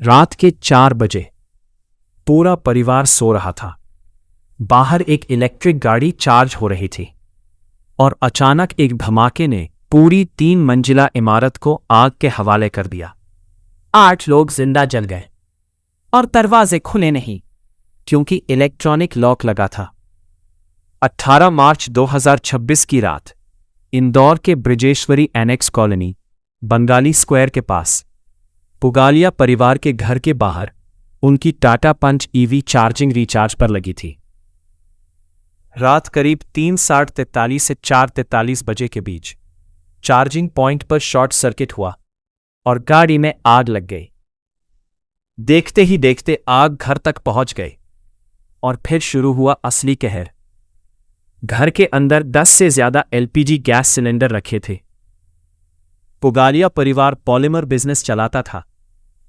रात के 4 बजे पूरा परिवार सो रहा था। बाहर एक इलेक्ट्रिक गाड़ी चार्ज हो रही थी और अचानक एक धमाके ने पूरी 3 मंजिला इमारत को आग के हवाले कर दिया। 8 लोग जिंदा जल गए और दरवाजे खुले नहीं क्योंकि इलेक्ट्रॉनिक लॉक लगा था। 18 मार्च 2026 की रात इंदौर के Brijeshwari annex colony Bengali square के पास पुगालिया परिवार के घर के बाहर उनकी Tata Punch EV charging recharge पर लगी थी। रात करीब 3:43 से 4:43 बजे के बीच चार्जिंग पॉइंट पर शॉर्ट सर्किट हुआ और गाड़ी में आग लग गई। देखते ही देखते आग घर तक पहुंच गई और फिर शुरू हुआ असली कहर। घर के अंदर 10 से ज्यादा एलपीजी गैस सिलेंडर रखे थे। पुगालिया परिवार पॉलीमर बिजनेस चलाता था,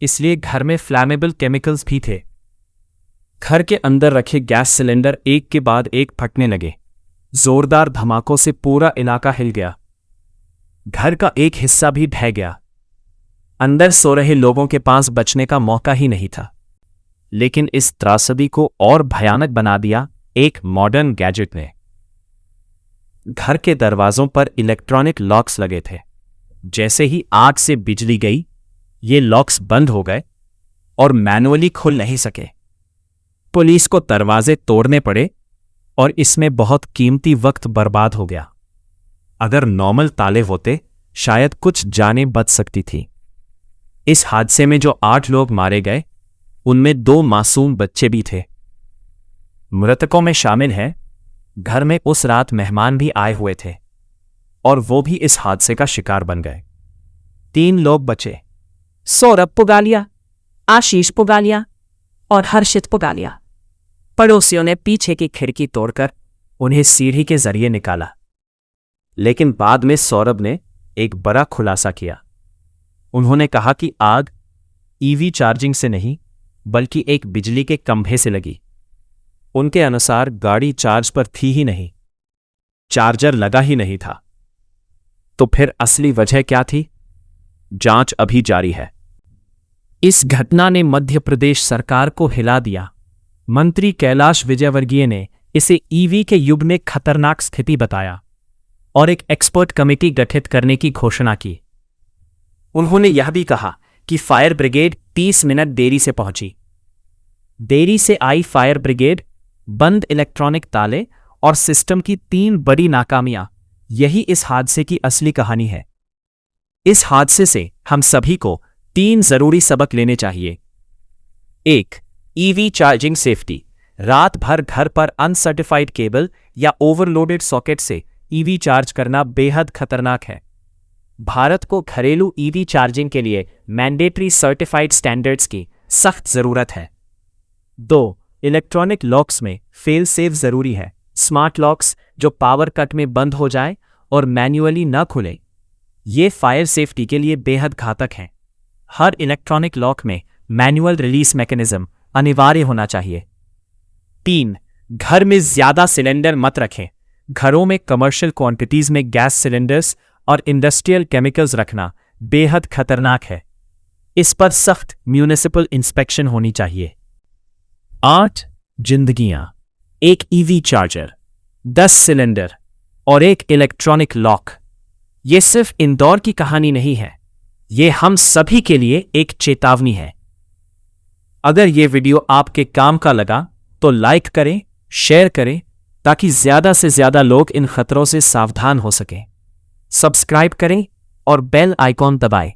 इसलिए घर में फ्लैमेबल केमिकल्स भी थे। घर के अंदर रखे गैस सिलेंडर एक के बाद एक फटने लगे। जोरदार धमाकों से पूरा इलाका हिल गया। घर का एक हिस्सा भी ढह गया। अंदर सो रहे लोगों के पास बचने का मौका ही नहीं था। लेकिन इस त्रासदी को और भयानक बना दिया एक मॉडर्न गैजेट ने। घर के दरवाजों पर इलेक्ट्रॉनिक लॉक्स लगे थे। जैसे ही आग से बिजली गई, ये लॉक्स बंद हो गए और मैनुअली खुल नहीं सके। पुलिस को दरवाजे तोड़ने पड़े और इसमें बहुत कीमती वक्त बर्बाद हो गया। अगर नॉर्मल ताले होते, शायद कुछ जानें बच सकती थी। इस हादसे में जो 8 लोग मारे गए, उनमें 2 मासूम बच्चे भी थे। मृतकों में शामिल हैं घर में उस रात मेहमान भी आए हुए थे और वो भी इस हादसे का शिकार बन गए। 3 लोग बचे, सौरभ पुगालिया, आशीष पुगालिया और हर्षित पुगालिया। पड़ोसियों ने पीछे की खिड़की तोड़कर उन्हें सीढ़ी के जरिए निकाला। लेकिन बाद में सौरभ ने एक बड़ा खुलासा किया। उन्होंने कहा कि आग ईवी चार्जिंग से नहीं, बल्कि एक बिजली के खंभे से लगी। उनके अनुसार गाड़ी चार्ज पर थी ही नहीं, चार्जर लगा ही नहीं था। तो फिर असली वजह क्या थी? जांच अभी जारी है। इस घटना ने मध्य प्रदेश सरकार को हिला दिया। मंत्री कैलाश विजयवर्गीय ने इसे ईवी के युग में खतरनाक स्थिति बताया और एक एक्सपर्ट कमेटी गठित करने की घोषणा की। उन्होंने यह भी कहा कि फायर ब्रिगेड 30 मिनट देरी से पहुंची। देरी से आई फायर ब्रिगेड, बंद इलेक्ट्रॉनिक ताले और सिस्टम की 3 बड़ी नाकामियां, यही इस हादसे की असली कहानी है। इस हादसे से हम सभी को 3 जरूरी सबक लेने चाहिए। 1. EV charging safety. रात भर घर पर अनसर्टिफाइड केबल या ओवरलोडेड सॉकेट से ईवी चार्ज करना बेहद खतरनाक है। भारत को घरेलू ईवी चार्जिंग के लिए मैंडेटरी सर्टिफाइड स्टैंडर्ड्स की सख्त जरूरत है। 2. इलेक्ट्रॉनिक लॉक्स में फेल सेफ जरूरी है। स्मार्ट लॉक्स जो पावर कट में बंद हो जाए और मैन्युअली न खुले, ये फायर सेफ्टी के लिए बेहद घातक हैं। हर इलेक्ट्रॉनिक लॉक में मैनुअल रिलीज मैकेनिज्म अनिवार्य होना चाहिए। 3. घर में ज्यादा सिलेंडर मत रखें। घरों में कमर्शियल क्वांटिटीज में गैस सिलेंडर्स और इंडस्ट्रियल केमिकल्स रखना बेहद खतरनाक है। इस पर सख्त म्यूनिसिपल इंस्पेक्शन होनी चाहिए। 8 जिंदगियां, एक ईवी चार्जर, 10 सिलेंडर और एक इलेक्ट्रॉनिक लॉक। ये सिर्फ इंदौर की कहानी नहीं है, ये हम सभी के लिए एक चेतावनी है। अगर ये वीडियो आपके काम का लगा तो लाइक करें, शेयर करें, ताकि ज्यादा से ज्यादा लोग इन खतरों से सावधान हो सकें। सब्सक्राइब करें और बेल आइकॉन दबाएं।